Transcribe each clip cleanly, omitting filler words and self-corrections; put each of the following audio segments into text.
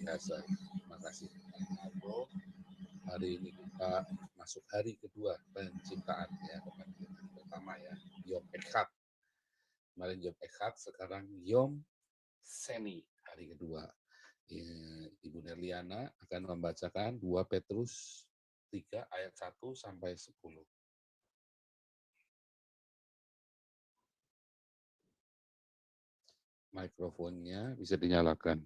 Swastiastu. Terima kasih. Bro, hari ini kita masuk hari kedua penciptaan ya, pertama ya, Yom Echad. Kemarin Yom Echad, sekarang Yom Seni, hari kedua. Ibu Nerliana akan membacakan 2 Petrus 3 ayat 1 sampai 10. Mikrofonnya bisa dinyalakan.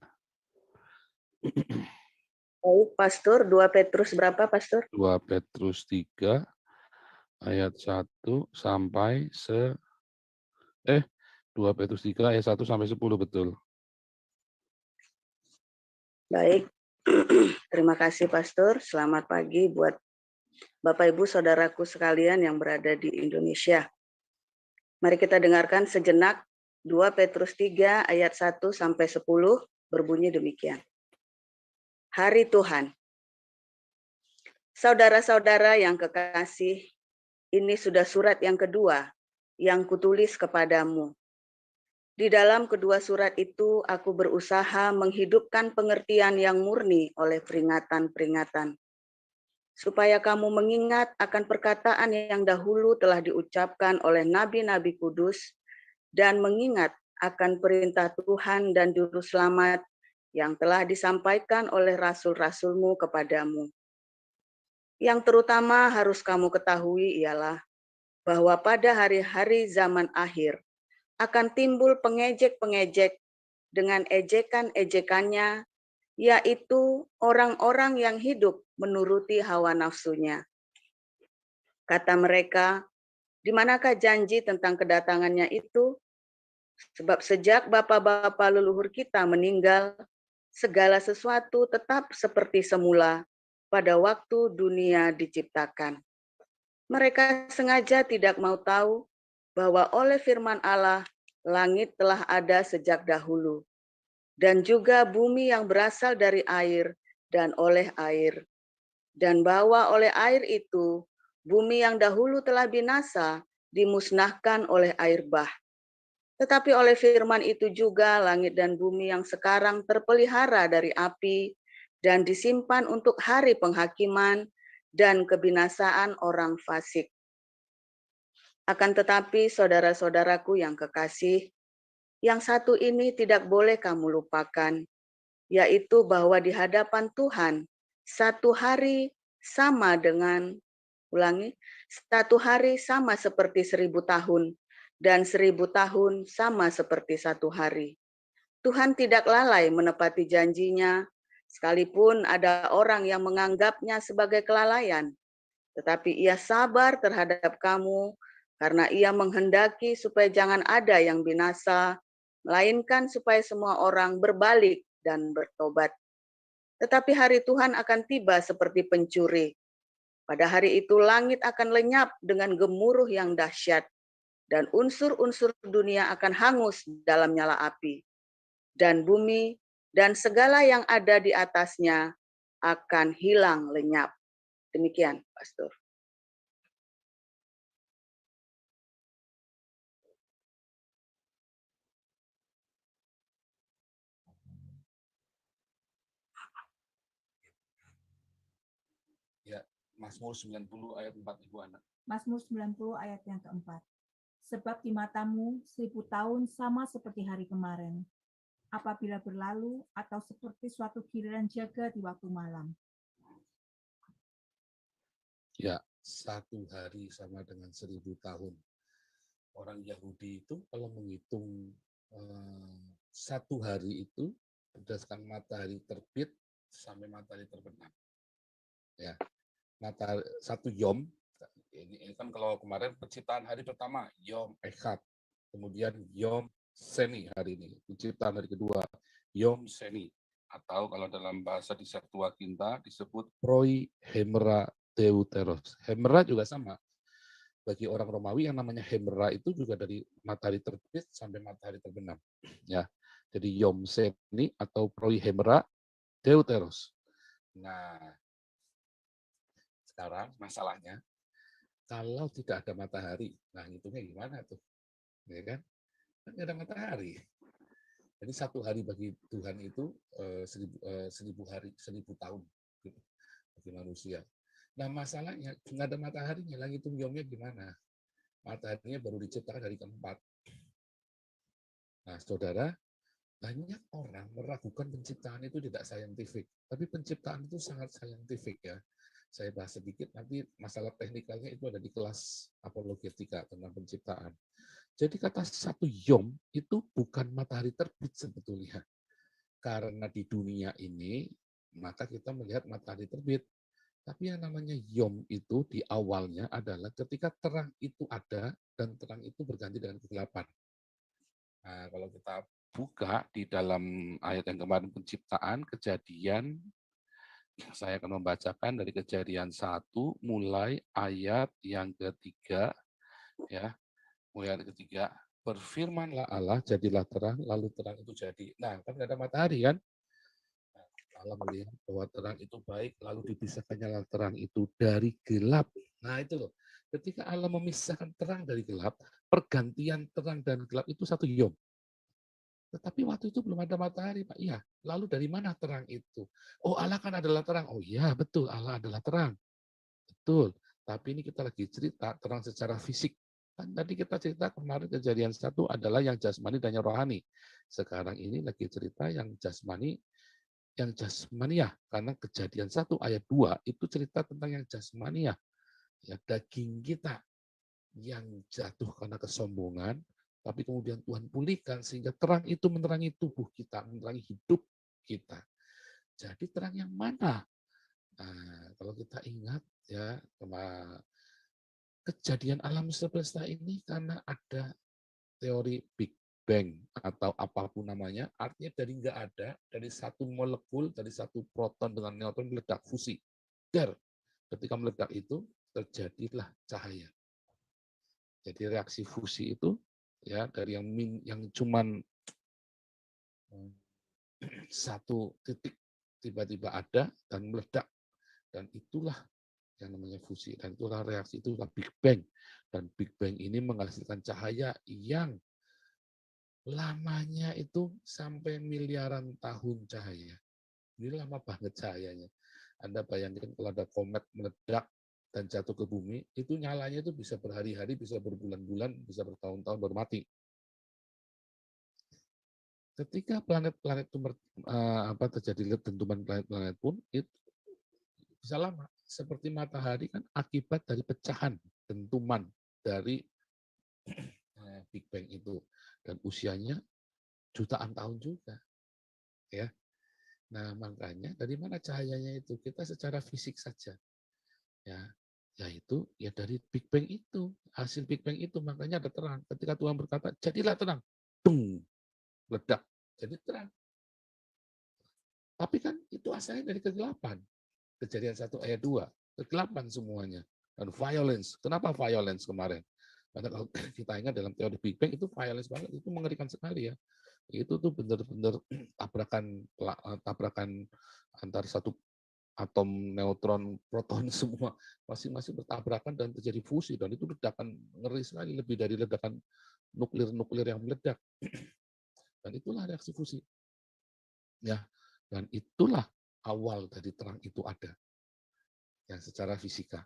Baik, Pastor, 2 Petrus berapa, Pastor? 2 Petrus 3 ayat 1 sampai 2 Petrus 3 ayat 1 sampai 10, betul. Baik. Terima kasih, Pastor. Selamat pagi buat Bapak Ibu Saudaraku sekalian yang berada di Indonesia. Mari kita dengarkan sejenak 2 Petrus 3 ayat 1 sampai 10 berbunyi demikian. Hari Tuhan. Saudara-saudara yang kekasih, ini sudah surat yang kedua yang kutulis kepadamu. Di dalam kedua surat itu aku berusaha menghidupkan pengertian yang murni oleh peringatan-peringatan, supaya kamu mengingat akan perkataan yang dahulu telah diucapkan oleh nabi-nabi kudus dan mengingat akan perintah Tuhan dan juru selamat yang telah disampaikan oleh rasul-rasulmu kepadamu. Yang terutama harus kamu ketahui ialah bahwa pada hari-hari zaman akhir akan timbul pengejek-pengejek dengan ejekan-ejekannya, yaitu orang-orang yang hidup menuruti hawa nafsunya. Kata mereka, di manakah janji tentang kedatangannya itu? Sebab sejak bapa-bapa leluhur kita meninggal, segala sesuatu tetap seperti semula pada waktu dunia diciptakan. Mereka sengaja tidak mau tahu bahwa oleh firman Allah, langit telah ada sejak dahulu, dan juga bumi yang berasal dari air dan oleh air, dan bahwa oleh air itu, bumi yang dahulu telah binasa dimusnahkan oleh air bah. Tetapi oleh firman itu juga langit dan bumi yang sekarang terpelihara dari api dan disimpan untuk hari penghakiman dan kebinasaan orang fasik. Akan tetapi saudara-saudaraku yang kekasih, yang satu ini tidak boleh kamu lupakan, yaitu bahwa di hadapan Tuhan, satu hari sama dengan, satu hari sama seperti 1000 tahun, dan 1000 tahun sama seperti satu hari. Tuhan tidak lalai menepati janjinya, sekalipun ada orang yang menganggapnya sebagai kelalaian, tetapi ia sabar terhadap kamu, karena ia menghendaki supaya jangan ada yang binasa, melainkan supaya semua orang berbalik dan bertobat. Tetapi hari Tuhan akan tiba seperti pencuri. Pada hari itu langit akan lenyap dengan gemuruh yang dahsyat, dan unsur-unsur dunia akan hangus dalam nyala api. Dan bumi dan segala yang ada di atasnya akan hilang lenyap. Demikian, Pastor. Ya, Mazmur 90 ayat 4, Ibu Ana. Mazmur 90 ayat yang keempat. Sebab di matamu 1000 tahun sama seperti hari kemarin, apabila berlalu atau seperti suatu giliran jaga di waktu malam. Ya, 1 hari sama dengan 1000 tahun. Orang Yahudi itu kalau menghitung 1 hari itu berdasarkan matahari terbit sampai matahari terbenam. Ya, matahari 1 Yom. Ini kan kalau kemarin penciptaan hari pertama Yom Echad, kemudian Yom Seni hari ini, penciptaan hari kedua Yom Seni, atau kalau dalam bahasa di Septuaginta disebut Proi Hemera Deuteros. Hemera juga sama. Bagi orang Romawi yang namanya Hemera itu juga dari matahari terbit sampai matahari terbenam. Ya, jadi Yom Seni atau Proi Hemera Deuteros. Nah, sekarang masalahnya kalau tidak ada matahari, nah hitungnya gimana tuh? Ya kan? Kan nggak ada matahari. Jadi satu hari bagi Tuhan itu 1000 hari, 1000 tahun gitu, bagi manusia. Nah masalahnya nggak ada mataharinya, lagi hitung yomnya gimana? Mataharinya baru diciptakan hari keempat. Nah saudara, banyak orang meragukan penciptaan itu tidak saintifik, tapi penciptaan itu sangat saintifik ya. Saya bahas sedikit, nanti masalah teknikalnya itu ada di kelas apologetika tentang penciptaan. Jadi kata satu yom itu bukan matahari terbit sebetulnya. Karena di dunia ini, maka kita melihat matahari terbit. Tapi yang namanya yom itu di awalnya adalah ketika terang itu ada dan terang itu berganti dengan kegelapan. Nah, kalau kita buka di dalam ayat yang kemarin penciptaan, kejadian, saya akan membacakan dari kejadian 1 mulai ayat yang ketiga, ya, mulai ayat ketiga. Berfirmanlah Allah, jadilah terang, lalu terang itu jadi. Nah, kan nggak ada matahari kan? Nah, Allah melihat bahwa terang itu baik, lalu dipisahkannya terang itu dari gelap. Nah, itu loh. Ketika Allah memisahkan terang dari gelap, pergantian terang dan gelap itu satu yom. Tetapi waktu itu belum ada matahari, Pak. Iya. Lalu dari mana terang itu? Oh, Allah kan adalah terang. Oh iya, betul. Allah adalah terang. Betul. Tapi ini kita lagi cerita terang secara fisik. Kan tadi kita cerita kemarin kejadian 1 adalah yang jasmani dan yang rohani. Sekarang ini lagi cerita yang jasmani ya. Karena kejadian 1 ayat 2 itu cerita tentang yang jasmania. Ya, daging kita yang jatuh karena kesombongan, tapi kemudian Tuhan pulihkan sehingga terang itu menerangi tubuh kita, menerangi hidup kita. Jadi terang yang mana? Nah, kalau kita ingat ya, kejadian alam semesta ini karena ada teori Big Bang atau apapun namanya, artinya dari nggak ada, dari satu molekul, dari satu proton dengan neutron meledak fusi. Ketika meledak itu terjadilah cahaya. Jadi reaksi fusi itu ya dari yang cuman satu titik tiba-tiba ada dan meledak, dan itulah yang namanya fusi, dan itulah reaksi, itulah Big Bang, dan Big Bang ini menghasilkan cahaya yang lamanya itu sampai miliaran tahun cahaya. Ini lama banget cahayanya. Anda bayangkan kalau ada komet meledak dan jatuh ke bumi, itu nyalanya itu bisa berhari-hari, bisa berbulan-bulan, bisa bertahun-tahun baru mati. Ketika planet-planet itu terjadi dentuman planet-planet pun itu bisa lama. Seperti matahari kan akibat dari pecahan dentuman dari Big Bang itu, dan usianya jutaan tahun juga, ya. Nah makanya dari mana cahayanya itu? Kita secara fisik saja, ya, yaitu ya dari Big Bang itu, hasil Big Bang itu, makanya ada terang. Ketika Tuhan berkata, jadilah terang, dung, meledak, jadi terang. Tapi kan itu asalnya dari kegelapan. Kejadian 1 ayat 2, kegelapan semuanya. Dan violence. Kenapa violence kemarin? Karena kalau kita ingat dalam teori Big Bang itu violence banget, itu mengerikan sekali ya. Itu tuh benar-benar tabrakan antar satu atom, neutron, proton semua masing-masing bertabrakan dan terjadi fusi, dan itu ledakan ngeri sekali, lebih dari ledakan nuklir yang meledak. Dan itulah reaksi fusi. Ya, dan itulah awal dari terang itu ada. Yang secara fisika.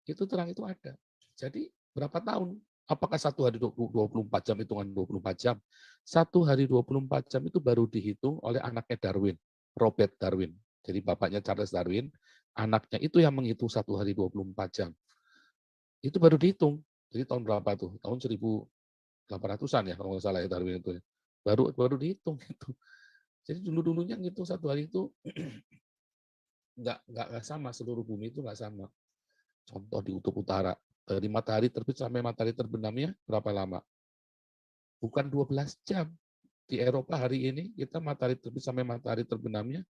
Itu terang itu ada. Jadi berapa tahun? Apakah satu hari 24 jam, hitungan 24 jam? Satu hari 24 jam itu baru dihitung oleh anaknya Darwin, Robert Darwin. Jadi bapaknya Charles Darwin, anaknya itu yang menghitung satu hari 24 jam. Itu baru dihitung. Jadi tahun berapa tuh? Tahun 1800-an ya, kalau nggak salah ya Darwin itu. Baru dihitung itu. Jadi dulu-dulunya ngitung satu hari itu nggak sama, seluruh bumi itu nggak sama. Contoh di kutub utara, dari matahari terbit sampai matahari terbenamnya berapa lama? Bukan 12 jam. Di Eropa hari ini kita matahari terbit sampai matahari terbenamnya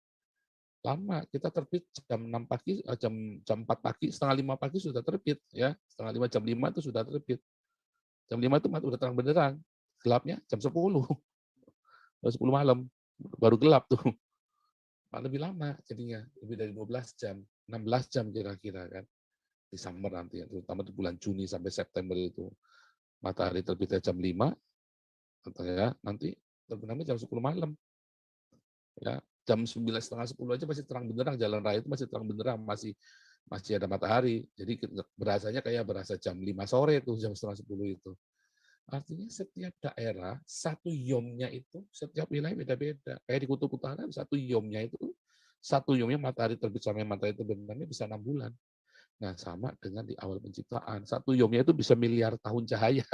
lama. Kita terbit jam 6 pagi, jam 4 pagi, setengah 5 pagi sudah terbit ya. Setengah 5, jam 5 itu sudah terbit. Jam 5 itu udah terang benderang. Gelapnya jam 10. Jam 10 malam baru gelap tuh. Lebih lama jadinya, lebih dari 12 jam, 16 jam kira-kira kan. Di summer nanti, terutama di bulan Juni sampai September itu. Matahari terbitnya jam 5, atau ya nanti terbenamnya jam 10 malam. Ya, jam 9, setengah 10 aja masih terang benderang, jalan raya itu masih terang benderang, masih ada matahari. Jadi berasanya kayak berasa jam 5 sore itu, jam setengah 10 itu. Artinya setiap daerah, satu yomnya itu, setiap wilayah beda-beda. Kayak di Kutub Utara, satu yomnya matahari terbit sampai matahari terbenamnya bisa 6 bulan. Nah, sama dengan di awal penciptaan. Satu yomnya itu bisa miliar tahun cahaya.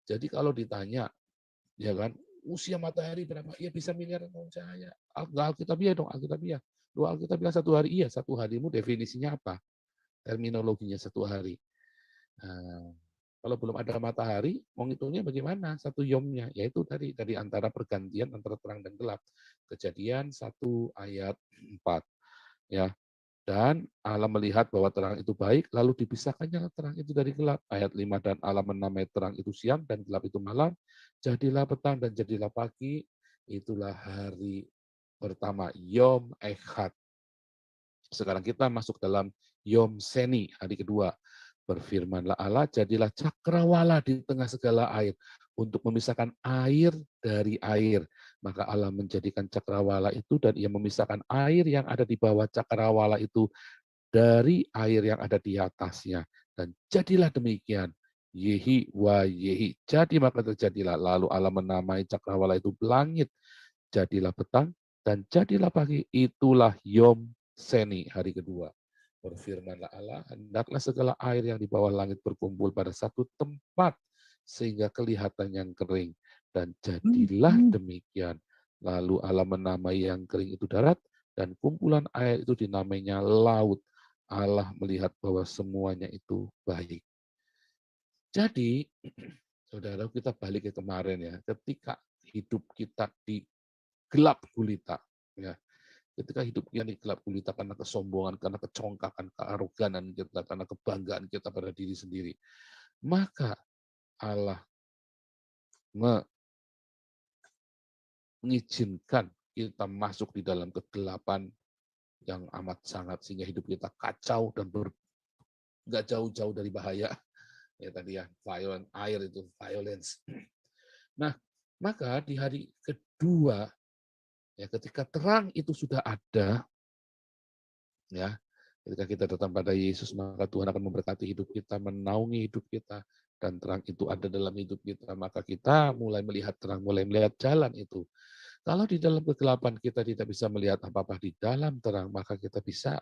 Jadi kalau ditanya, ya kan, usia matahari berapa? Ya bisa miliar tahun cahaya. Alkitabiah dong, Alkitabiah. Dua Alkitabiah satu hari, iya. Satu harimu definisinya apa? Terminologinya satu hari. Nah, kalau belum ada matahari, mau ngitungnya bagaimana? Satu yomnya, yaitu dari antara pergantian antara terang dan gelap. Kejadian 1 ayat 4. Ya. Dan Allah melihat bahwa terang itu baik, lalu dipisahkannya terang itu dari gelap. Ayat 5, dan Allah menamai terang itu siang dan gelap itu malam. Jadilah petang dan jadilah pagi. Itulah hari pertama, Yom Echad. Sekarang kita masuk dalam Yom Seni, hari kedua. Berfirmanlah Allah, jadilah cakrawala di tengah segala air untuk memisahkan air dari air. Maka Allah menjadikan cakrawala itu dan ia memisahkan air yang ada di bawah cakrawala itu dari air yang ada di atasnya. Dan jadilah demikian. Yehi wa yehi. Jadi maka terjadilah. Lalu Allah menamai cakrawala itu langit. Jadilah petang dan jadilah pagi. Itulah Yom Seni, hari kedua. Berfirmanlah Allah, hendaklah segala air yang di bawah langit berkumpul pada satu tempat, sehingga kelihatan yang kering. Dan jadilah demikian. Lalu Allah menamai yang kering itu darat, dan kumpulan air itu dinamainya laut. Allah melihat bahwa semuanya itu baik. Jadi, saudara, kita balik ke kemarin ya, ketika hidup kita di gelap gulita, ya, ketika hidup kita di gelap gulita karena kesombongan, karena kecongkakan, kearoganan kita, karena kebanggaan kita pada diri sendiri, maka Allah mengizinkan kita masuk di dalam kegelapan yang amat sangat, sehingga hidup kita kacau dan nggak jauh-jauh dari bahaya. Ya tadi ya, violence. Nah, maka di hari kedua, ya ketika terang itu sudah ada, ya ketika kita datang pada Yesus, maka Tuhan akan memberkati hidup kita, menaungi hidup kita, dan terang itu ada dalam hidup kita, maka kita mulai melihat terang, mulai melihat jalan itu. Kalau di dalam kegelapan kita tidak bisa melihat apa-apa di dalam terang, maka kita bisa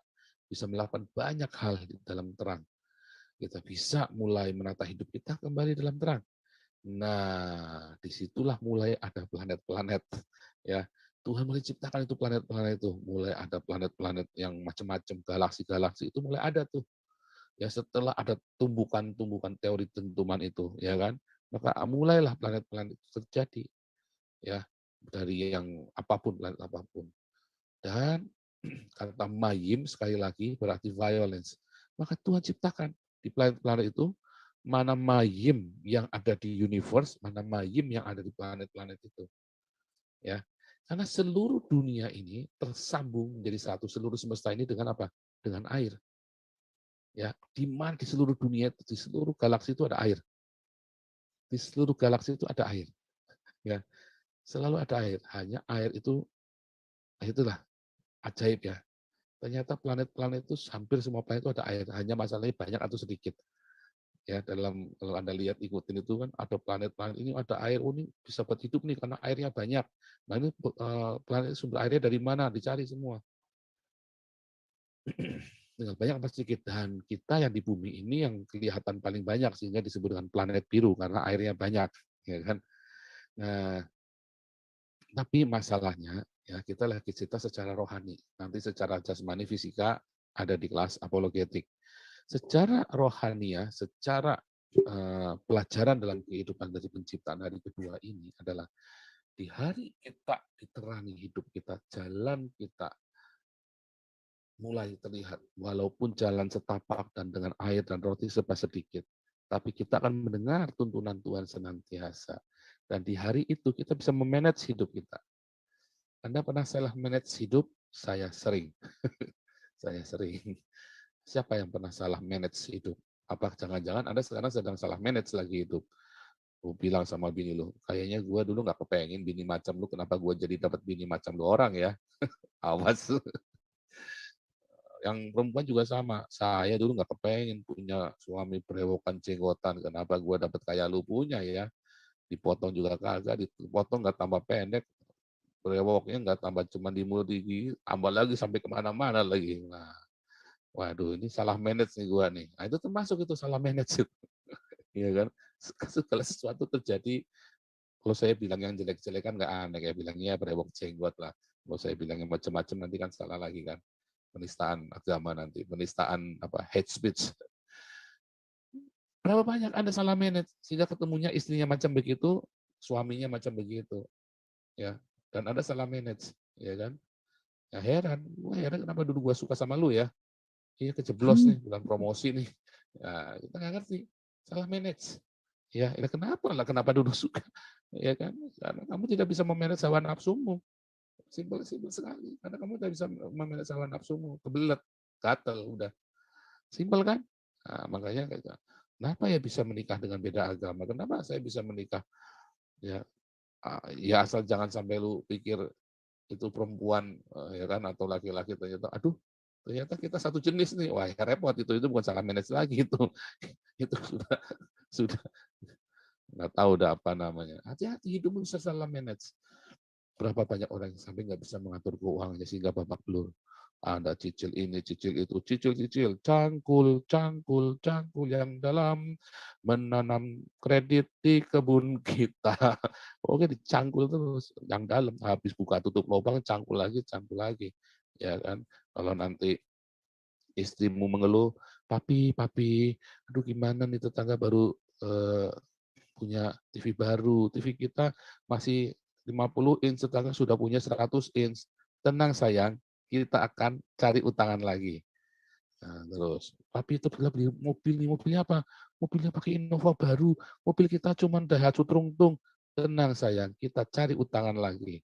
melakukan banyak hal di dalam terang. Kita bisa mulai menata hidup kita kembali dalam terang. Nah, disitulah mulai ada planet-planet. Ya, Tuhan mulai ciptakan itu planet-planet itu. Mulai ada planet-planet yang macam-macam, galaksi-galaksi itu mulai ada tuh. Ya, setelah ada tumbukan-tumbukan teori dentuman itu, ya kan? Maka mulailah planet-planet itu terjadi. Ya, dari yang apapun, planet apapun. Dan kata mayim sekali lagi berarti violence. Maka Tuhan ciptakan di planet-planet itu mana mayim yang ada di universe, mana mayim yang ada di planet-planet itu. Ya. Karena seluruh dunia ini tersambung menjadi satu, seluruh semesta ini dengan apa? Dengan air. Ya, di mana di seluruh dunia itu, di seluruh galaksi itu ada air. Di seluruh galaksi itu ada air. Ya. Selalu ada air. Hanya air itu itulah ajaib ya. Ternyata planet-planet itu hampir semua planet itu ada air, hanya masalahnya banyak atau sedikit. Ya, dalam kalau Anda lihat ikutin itu kan ada planet-planet ini ada air, oh ini bisa buat hidup nih karena airnya banyak. Nah ini planet sumber airnya dari mana? Dicari semua. Tinggal banyak atau sedikit, dan kita yang di bumi ini yang kelihatan paling banyak sehingga disebut dengan planet biru karena airnya banyak, ya kan? Nah, tapi masalahnya ya kita lagi cerita secara rohani. Nanti secara jasmani fisika ada di kelas apologetik. Secara rohani ya, secara pelajaran dalam kehidupan dari penciptaan hari kedua ini adalah di hari kita diterangi hidup kita, jalan kita mulai terlihat walaupun jalan setapak dan dengan air dan roti serba sedikit. Tapi kita akan mendengar tuntunan Tuhan senantiasa. Dan di hari itu kita bisa memanage hidup kita. Anda pernah salah manage hidup? Saya sering. Saya sering. Siapa yang pernah salah manage hidup? Apa jangan-jangan Anda sekarang sedang salah manage lagi hidup? Lu bilang sama bini lu, kayaknya gua dulu nggak kepengen bini macam lu, kenapa gua jadi dapat bini macam lu orang ya? Awas. Yang perempuan juga sama. Saya dulu nggak kepengen punya suami berewokan jenggotan, kenapa gua dapat kayak lu punya ya? Dipotong juga kagak, dipotong nggak tambah pendek, brewoknya nggak tambah cuma di mulut gigi, tambah lagi sampai kemana-mana lagi. Nah, waduh ini salah manage nih gua nih. Nah, itu termasuk itu salah manage. Iya kan? Segala sesuatu terjadi, kalau saya bilang yang jelek-jelek kan nggak aneh, kayak bilangnya brewok jenggot lah. Kalau saya bilang yang macam-macam nanti kan salah lagi kan. Penistaan agama nanti, penistaan hate speech. Berapa banyak Anda salah manage sehingga ketemunya istrinya macam begitu, suaminya macam begitu, ya. Dan Anda salah manage, ya kan? Ya heran, gue heran kenapa dulu gue suka sama lu ya. Iya kejeblos nih, bulan promosi nih. Ya, kita nggak ngerti, salah manage. Ya, kenapa lah? Kenapa dulu suka? Ya kan? Karena kamu tidak bisa memanage hawa nafsumu. Simpel sekali. Karena kamu tidak bisa memanage hawa nafsumu. Kebelet, gatel, udah. Simpel kan? Nah, makanya kenapa ya bisa menikah dengan beda agama? Kenapa saya bisa menikah? Ya, ya asal jangan sampai lu pikir itu perempuan ya kan atau laki-laki ternyata kita satu jenis nih. Wah, ya repot itu bukan salah manage lagi itu. Itu sudah nggak tahu udah apa namanya. Hati-hati hidupmu bisa salah manage. Berapa banyak orang yang sampai nggak bisa mengatur keuangannya sehingga babak belur. Ada cicil ini, cicil itu, cicil, cangkul yang dalam menanam kredit di kebun kita. Oke, dicangkul terus, yang dalam habis buka tutup lubang, cangkul lagi, ya kan? Kalau nanti istrimu mengeluh, papi, aduh gimana nih tetangga baru punya TV baru, TV kita masih 50 inch, tetangga sudah punya 100 inch. Tenang sayang, kita akan cari utangan lagi. Nah, terus, papi itu beli mobil nih, mobilnya apa? Mobilnya pakai Innova baru, mobil kita cuma Daihatsu Trungtung. Tenang sayang, kita cari utangan lagi.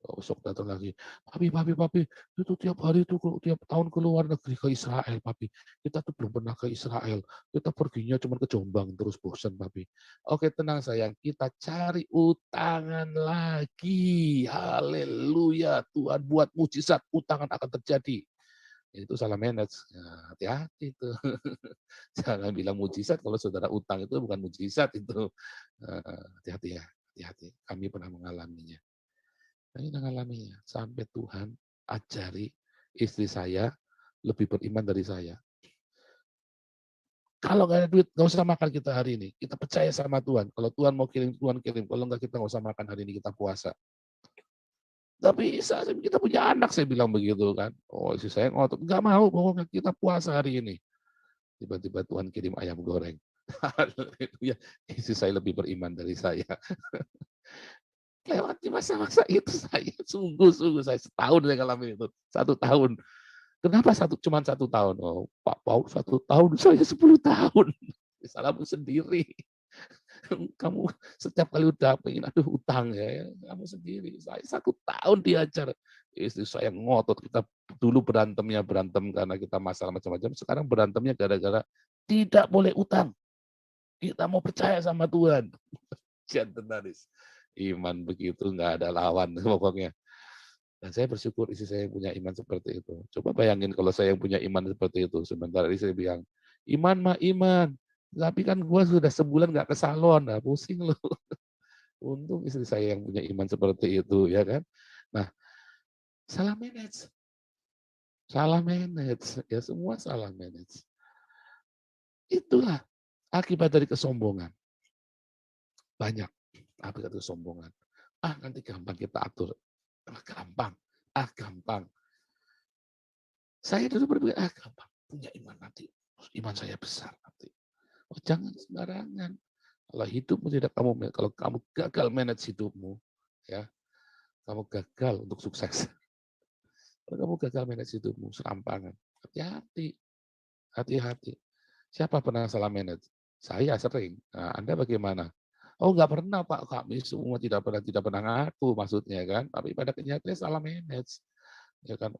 Besok datang lagi, papi, itu tiap hari itu tiap tahun ke luar negeri ke Israel, papi. Kita tuh belum pernah ke Israel. Kita perginya cuma ke Jombang terus bosan, papi. Oke, tenang sayang, kita cari utangan lagi. Haleluya, Tuhan buat mujizat, utangan akan terjadi. Itu salah manage. Nah, hati-hati tuh. Jangan bilang mujizat kalau saudara utang itu bukan mujizat itu. Hati-hati ya, hati-hati. Kami pernah mengalaminya. Kami mengalaminya sampai Tuhan ajari istri saya lebih beriman dari saya. Kalau nggak ada duit, nggak usah makan kita hari ini. Kita percaya sama Tuhan. Kalau Tuhan mau kirim, Tuhan kirim. Kalau nggak, kita nggak usah makan hari ini, kita puasa. Tapi kita punya anak, saya bilang begitu kan. Oh, istri saya ngotot, nggak mau, pokoknya kita puasa hari ini. Tiba-tiba Tuhan kirim ayam goreng. Haleluya. Istri saya lebih beriman dari saya. Lewati masa-masa itu saya sungguh-sungguh saya setahun saya ngalamin itu. 1 tahun. Kenapa cuma 1 tahun? Oh, Pak Paul 1 tahun, saya 10 tahun. Salahmu sendiri. Kamu setiap kali udah pengen aduh utang ya, kamu sendiri. Saya 1 tahun diajar. Istri saya ngotot, kita dulu berantem karena kita masalah macam-macam. Sekarang berantemnya gara-gara tidak boleh utang. Kita mau percaya sama Tuhan. Jantenaris. Iman begitu nggak ada lawan pokoknya. Dan saya bersyukur istri saya punya iman seperti itu. Coba bayangin kalau saya yang punya iman seperti itu. Sebentar istri bilang, iman mah iman. Tapi kan gue sudah sebulan nggak ke salon. Nah, pusing loh. Untung istri saya yang punya iman seperti itu, ya kan. Nah, salah manage. Salah manage. Ya semua salah manage. Itulah akibat dari kesombongan. Banyak akibat kesombongan. Nanti gampang kita atur. Gampang. Gampang. Saya dulu berpikir, gampang. Punya iman nanti. Iman saya besar nanti. Oh, jangan sembarangan. Kalau hidupmu tidak kalau kamu gagal manage hidupmu, ya, kamu gagal untuk sukses. Kalau kamu gagal manage hidupmu, serampangan. Hati-hati. Hati-hati. Siapa pernah salah manage? Saya sering. Nah, Anda bagaimana? Oh, nggak pernah Pak, kami semua tidak pernah ngaku maksudnya kan. Tapi pada kenyataannya salah manage. Ya kan,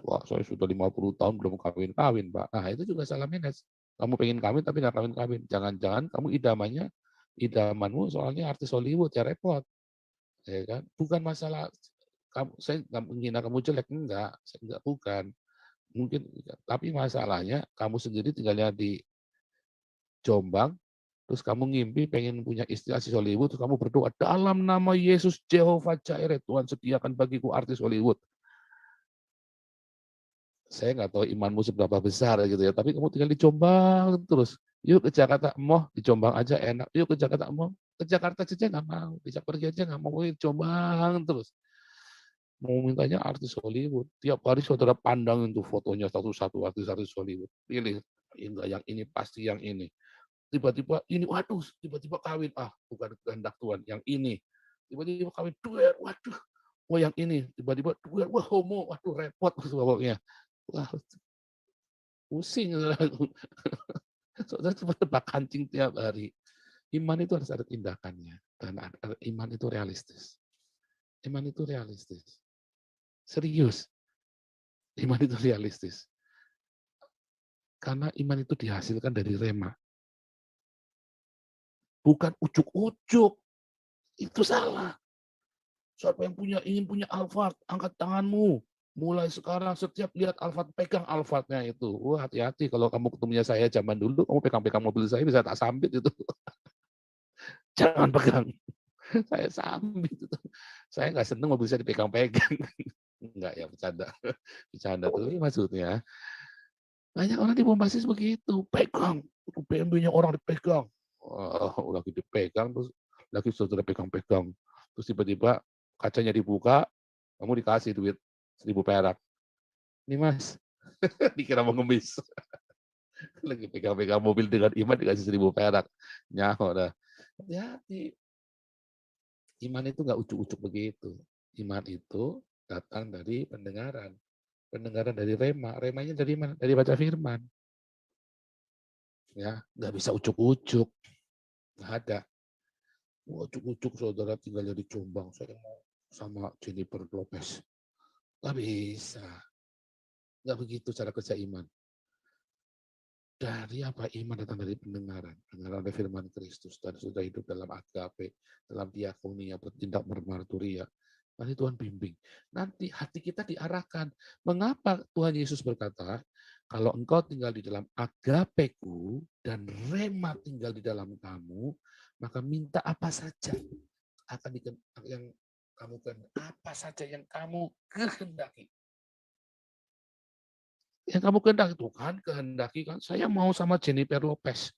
wah saya sudah 50 tahun belum kawin-kawin Pak. Nah itu juga salah manage. Kamu pengen kawin tapi nggak kawin-kawin. Jangan-jangan kamu idamannya idamanmu soalnya artis Hollywood, ya repot. Ya kan? Bukan masalah saya nggak menghina kamu jelek, enggak, bukan. Mungkin, tapi masalahnya kamu sendiri tinggalnya di Jombang, terus kamu ngimpi pengen punya istri artis Hollywood, terus kamu berdoa, dalam nama Yesus Jehovah Jireh, Tuhan sediakan bagiku artis Hollywood. Saya nggak tahu imanmu seberapa besar gitu ya, tapi kamu tinggal di Jombang terus. Yuk ke Jakarta, moh di Jombang aja enak. Yuk ke Jakarta, moh ke Jakarta saja nggak mau, bisa pergi aja nggak mau, di Jombang terus. Mau mintanya artis Hollywood. Tiap hari saudara pandang itu fotonya satu-satu artis-artis Hollywood. Pilih, enggak yang ini, pasti yang ini. Tiba-tiba ini, waduh, tiba-tiba kawin. Ah, bukan kehendak Tuhan, yang ini. Tiba-tiba kawin, duet, waduh. Oh yang ini, tiba-tiba duet, wah homo, waduh repot pokoknya. Wah, pusing. Saudara cuma tebak kancing tiap hari. Iman itu harus ada tindakannya. Dan iman itu realistis. Iman itu realistis. Serius. Iman itu realistis. Karena iman itu dihasilkan dari rema. Bukan ujuk-ujuk. Itu salah. Siapa yang ingin punya Alphard, angkat tanganmu. Mulai sekarang setiap lihat Alphard, pegang Alphardnya itu. Wah, hati-hati kalau kamu ketemunya saya zaman dulu, kamu pegang-pegang mobil saya bisa tak sambit itu. Jangan pegang. Saya sambit itu. Saya nggak seneng mobil saya dipegang-pegang. Enggak ya, bercanda. Bercanda tuh maksudnya. Banyak orang di Bombastis begitu, pegang, BMW-nya orang dipegang. Oh, lagi dipegang, terus lagi saudara pegang-pegang. Terus tiba-tiba kacanya dibuka, kamu dikasih duit 1.000 perak. Ini mas, dikira mau ngemis. Lagi pegang-pegang mobil dengan iman dikasih 1.000 perak. Nyaho dah. Hati-hati. Iman itu nggak ujuk-ujuk begitu. Iman itu datang dari pendengaran. Pendengaran dari rema. Remanya dari mana? Dari baca firman. Ya, nggak bisa ujuk-ujuk. Nggak ada. Ujuk-ujuk saudara tinggalnya di Jombang. Saya mau sama Jennifer Lopez. Nggak bisa. Nggak begitu cara kerja iman. Dari apa? Iman datang dari pendengaran. Pendengaran dari firman Kristus. Dan sudah hidup dalam agape, dalam diakonia, bertindak bermarturia. Nanti Tuhan bimbing. Nanti hati kita diarahkan. Mengapa Tuhan Yesus berkata, kalau engkau tinggal di dalam agapeku dan rema tinggal di dalam kamu, maka minta apa saja akan yang kamu kehendaki. Apa saja yang kamu kehendaki. Yang kamu kehendaki, Tuhan kehendaki kan, saya mau sama Jennifer Lopez.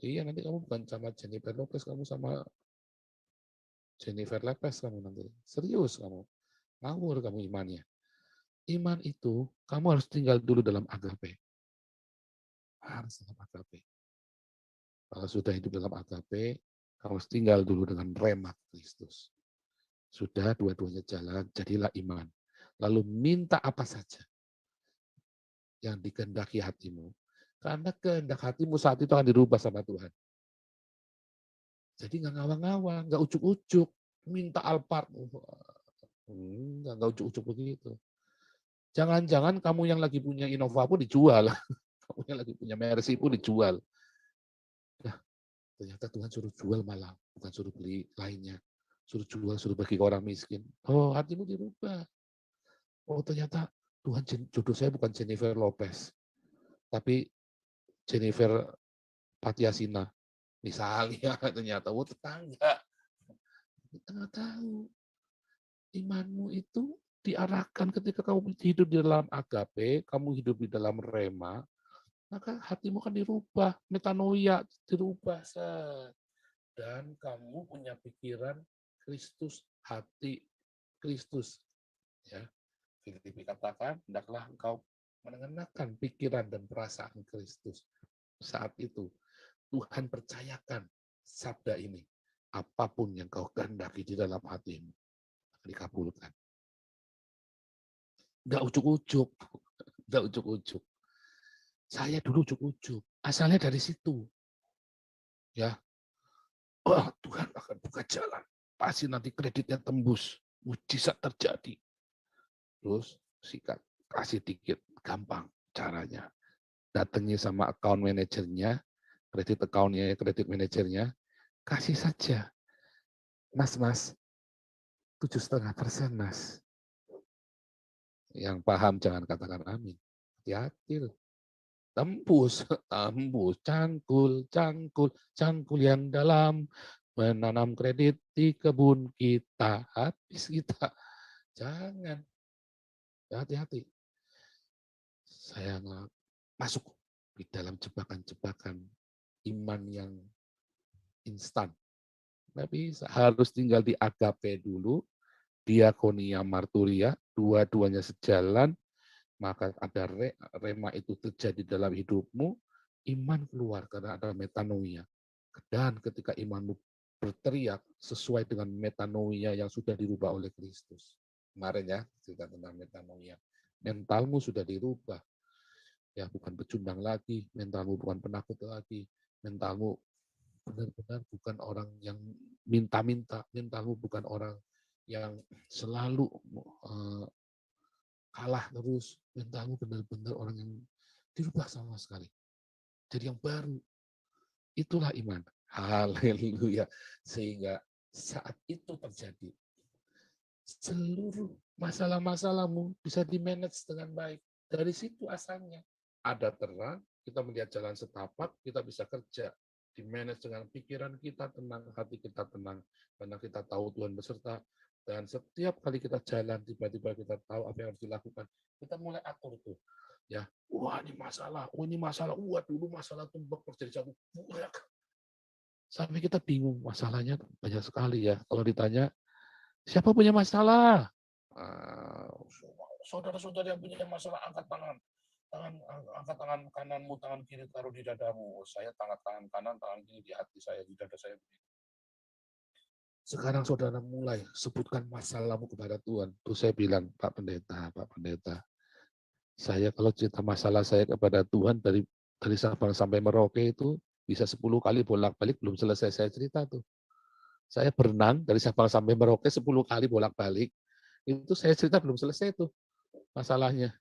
Iya, nanti kamu bukan sama Jennifer Lopez, kamu sama Jennifer Lopez kamu nanti. Serius kamu. Ngawur kamu imannya. Iman itu, kamu harus tinggal dulu dalam agape. Harus dalam agape. Kalau sudah hidup dalam agape, kamu harus tinggal dulu dengan rema Kristus. Sudah dua-duanya jalan, jadilah iman. Lalu minta apa saja yang dikehendaki hatimu. Karena kehendak hatimu saat itu akan dirubah sama Tuhan. Jadi nggak ngawang-ngawang, nggak ujuk-ujuk. Minta Alphard. Nggak ujuk-ujuk begitu. Jangan-jangan kamu yang lagi punya Innova pun dijual. Kamu yang lagi punya Mercy pun dijual. Nah, ternyata Tuhan suruh jual malah, bukan suruh beli lainnya. Suruh jual, suruh bagi ke orang miskin. Oh, hatimu dirubah. Oh, ternyata Tuhan jodoh saya bukan Jennifer Lopez, tapi Jennifer Patiasina. Misalnya ternyata, oh tetangga. Kita nggak tahu. Imanmu itu diarahkan ketika kamu hidup di dalam agape, kamu hidup di dalam rema, maka hatimu akan dirubah, metanoia dirubah. Dan kamu punya pikiran Kristus, hati Kristus. Ya, Filipi katakan, hendaklah engkau mengenakan pikiran dan perasaan Kristus. Saat itu, Tuhan percayakan sabda ini. Apapun yang kau kehendaki di dalam hatimu, akan dikabulkan. Nggak ujuk-ujuk. Nggak ujuk-ujuk. Saya dulu ujuk-ujuk. Asalnya dari situ. Ya, oh, Tuhan akan buka jalan. Pasti nanti kreditnya tembus. Mujizat terjadi. Terus sikat, kasih dikit, gampang caranya. Datangi sama account manajernya, kredit account-nya, kredit manajernya, kasih saja. Mas, 7,5%, Mas. Yang paham jangan katakan amin. Hati-hati loh. Tembus, cangkul yang dalam, menanam kredit di kebun kita, habis kita. Jangan, hati-hati. Saya masuk di dalam jebakan-jebakan iman yang instan. Nggak bisa, harus tinggal di agape dulu, diakonia, marturia, dua-duanya sejalan, maka ada rema itu terjadi dalam hidupmu, iman keluar karena ada metanoia. Dan ketika imanmu berteriak sesuai dengan metanoia yang sudah dirubah oleh Kristus. Kemarin ya, cerita tentang metanoia. Mentalmu sudah dirubah. Ya, bukan pecundang lagi, mentalmu bukan penakut lagi, mentalmu benar-benar bukan orang yang minta-minta, mentalmu bukan orang yang selalu kalah terus, mentalmu benar-benar orang yang dirubah sama sekali. Jadi yang baru, itulah iman. Haleluya. Sehingga saat itu terjadi, seluruh masalah-masalahmu bisa di-manage dengan baik. Dari situ asalnya. Ada terang, kita melihat jalan setapak, kita bisa kerja. Di-manage dengan pikiran kita tenang, hati kita tenang. Karena kita tahu Tuhan beserta. Dan setiap kali kita jalan, tiba-tiba kita tahu apa yang harus dilakukan. Kita mulai atur tuh. Ya, wah ini masalah, wah dulu masalah tumbak terjadi satu. Sampai kita bingung, masalahnya banyak sekali ya. Kalau ditanya, siapa punya masalah? Saudara-saudara yang punya masalah, angkat tangan. Angkat tangan kananmu, tangan kiri taruh di dadamu. Saya tangan kanan, tangan kiri di hati saya, di dada saya. Sekarang saudara mulai sebutkan masalahmu kepada Tuhan. Terus saya bilang, Pak Pendeta, saya kalau cerita masalah saya kepada Tuhan dari Sabang sampai Merauke itu bisa 10 kali bolak-balik belum selesai saya cerita tuh. Saya berenang dari Sabang sampai Merauke 10 kali bolak-balik. Itu saya cerita belum selesai tuh masalahnya.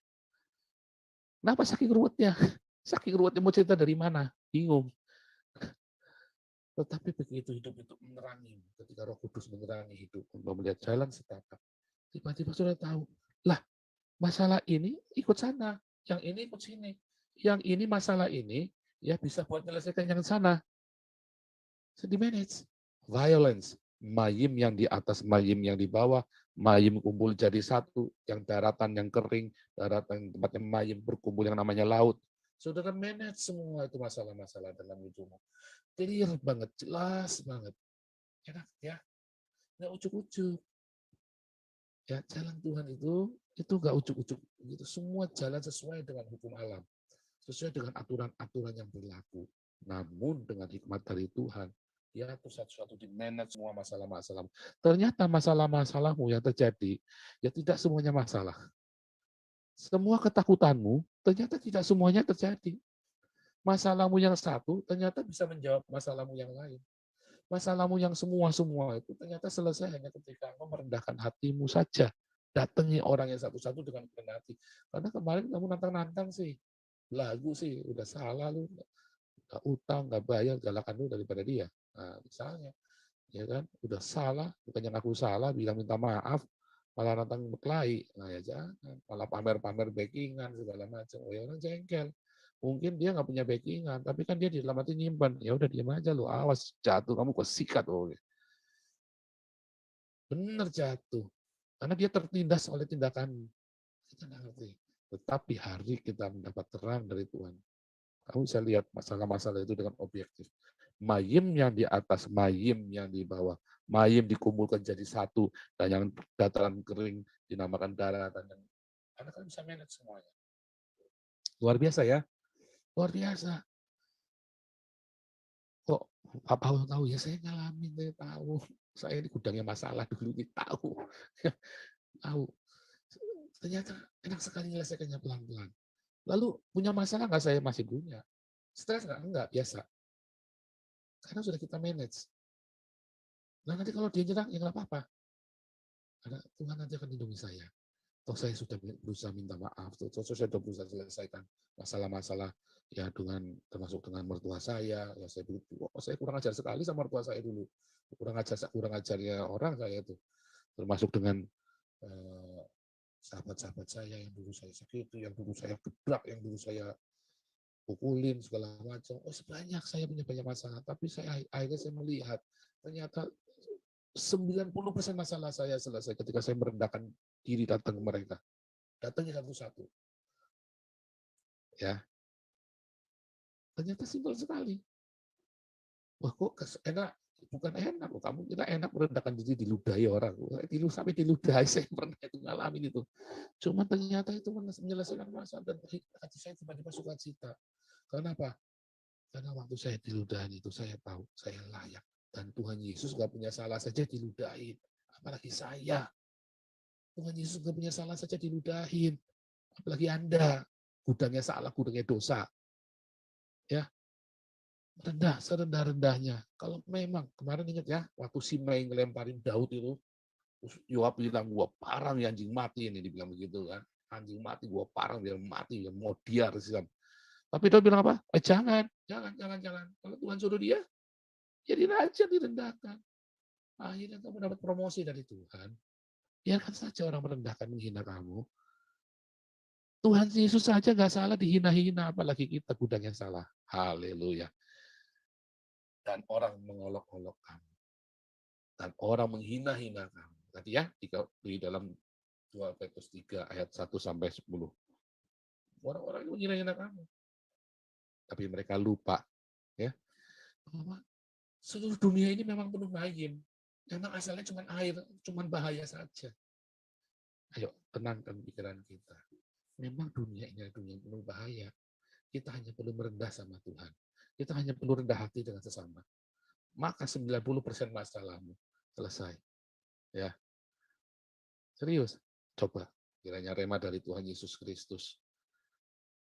Kenapa saking ruwetnya? Saking ruwetnya mau cerita dari mana? Bingung. Tetapi begitu hidup itu menerangi, ketika Roh Kudus menerangi hidup, mau melihat jalan setapak, tiba-tiba sudah tahu, lah masalah ini ikut sana, yang ini ikut sini, yang ini masalah ini ya bisa buat menyelesaikan yang sana. Di manage. Violence, mayim yang di atas, mayim yang di bawah, mayim kumpul jadi satu, yang daratan yang kering, daratan tempatnya mayim berkumpul yang namanya laut. Saudara manage semua itu masalah-masalah dalam hidupmu. Clear banget, jelas banget. Enak ya, nggak ujuk-ujuk. Ya, jalan Tuhan itu nggak ujuk-ujuk. Itu semua jalan sesuai dengan hukum alam, sesuai dengan aturan-aturan yang berlaku. Namun dengan hikmat dari Tuhan, dia atur satu-satu di manage semua masalah-masalah. Ternyata masalah-masalahmu yang terjadi, ya tidak semuanya masalah. Semua ketakutanmu, ternyata tidak semuanya terjadi. Masalahmu yang satu, ternyata bisa menjawab masalahmu yang lain. Masalahmu yang semua itu ternyata selesai hanya ketika engkau merendahkan hatimu saja. Datangi orang yang satu-satu dengan kerendahan hati. Karena kemarin kamu nantang-nantang sih. Lagu sih, udah salah lu. Nggak utang, nggak bayar, galakan lu daripada dia. Nah, misalnya. Ya kan, udah salah, bukannya ngaku salah, bilang minta maaf, malah nantang berkelahi. Nah ya jangan, malah pamer-pamer backingan segala macam. Oh ya orang jengkel. Mungkin dia nggak punya backingan, tapi kan dia di dalam hati nyimpan. Ya udah diam aja lu, awas jatuh kamu kok sikat. Oh. Bener jatuh. Karena dia tertindas oleh tindakan. Kita nggak ngerti. Tetapi hari kita mendapat terang dari Tuhan. Kamu bisa lihat masalah-masalah itu dengan objektif. Mayim yang di atas, mayim yang di bawah. Mayim dikumpulkan jadi satu, dan yang dataran kering dinamakan daratan. Karena kan bisa manage semuanya. Luar biasa ya. Luar biasa. Kok apa tahu ya, saya ngalamin, saya tahu. Saya di gudangnya masalah dulu, tahu. Tahu. Ternyata enak sekali menyelesaikannya pelan-pelan. Lalu punya masalah nggak? Saya masih punya. Stres nggak? Enggak, biasa. Karena sudah kita manage. Nah nanti kalau dia nyerang, ya nggak apa-apa. Karena Tuhan nanti akan lindungi saya. Toh saya sudah berusaha minta maaf, toh saya sudah berusaha selesaikan masalah-masalah ya termasuk dengan mertua saya. Ya saya bilang, saya kurang ajar sekali sama mertua saya dulu. Kurang ajarnya orang saya itu. Termasuk dengan sahabat-sahabat saya yang dulu saya sakiti, yang dulu saya gebrak, yang dulu saya pukulin segala macam. Sebanyak saya punya banyak masalah, tapi akhirnya saya melihat ternyata 90% masalah saya selesai ketika saya merendahkan diri datang ke mereka. Datangnya satu-satu. Ya. Ternyata simpel sekali. Wah, kok enak? Bukan enak loh. Kamu kira enak merendahkan diri diludahi orang. Sampai diludahi, saya pernah itu ngalamin itu. Cuma ternyata itu menyelesaikan masalah dan hati saya tiba-tiba sukacita. Kenapa? Karena waktu saya diludahin itu saya tahu saya layak. Dan Tuhan Yesus gak punya salah saja diludahin. Apalagi saya. Tuhan Yesus gak punya salah saja diludahin. Apalagi Anda. Gudangnya salah, gudangnya dosa. Ya, rendah, serendah-rendahnya. Kalau memang, kemarin ingat ya, waktu Simei ngelemparin Daud itu, Yoab bilang, gua parang ya anjing mati ini, dibilang begitu kan. Anjing mati, gua parang, dia mati, dia mau diar. Tapi Daud bilang apa? Jangan. Kalau Tuhan suruh dia, jadi raja direndahkan. Akhirnya kamu dapat promosi dari Tuhan. Biarkan saja orang merendahkan, menghina kamu. Tuhan Yesus saja nggak salah dihina-hina, apalagi kita gudang yang salah. Haleluya. Dan orang mengolok-olok kamu. Dan orang menghina-hina kamu. Tadi ya, di dalam 2 Petrus 3 ayat 1 sampai 10. Orang-orang yang menghina-hina kamu. Tapi mereka lupa ya, bahwa seluruh dunia ini memang penuh main. Memang asalnya cuma air, cuma bahaya saja. Ayo, tenangkan pikiran kita. Memang dunia ini adalah dunia yang penuh bahaya. Kita hanya perlu merendah sama Tuhan. Kita hanya perlu rendah hati dengan sesama. Maka 90% masalahmu selesai. Ya. Serius. Coba kiranya rema dari Tuhan Yesus Kristus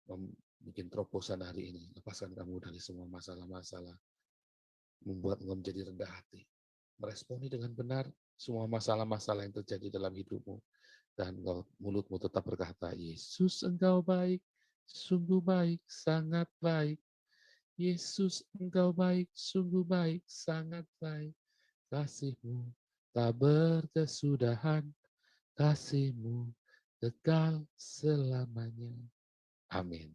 membuat terobosan hari ini. Lepaskan kamu dari semua masalah-masalah. Membuat engkau menjadi rendah hati. Meresponi dengan benar semua masalah-masalah yang terjadi dalam hidupmu. Dan mulutmu tetap berkata, Yesus engkau baik, sungguh baik, sangat baik. Yesus engkau baik, sungguh baik, sangat baik. Kasih-Mu tak berkesudahan, kasih-Mu kekal selamanya. Amin.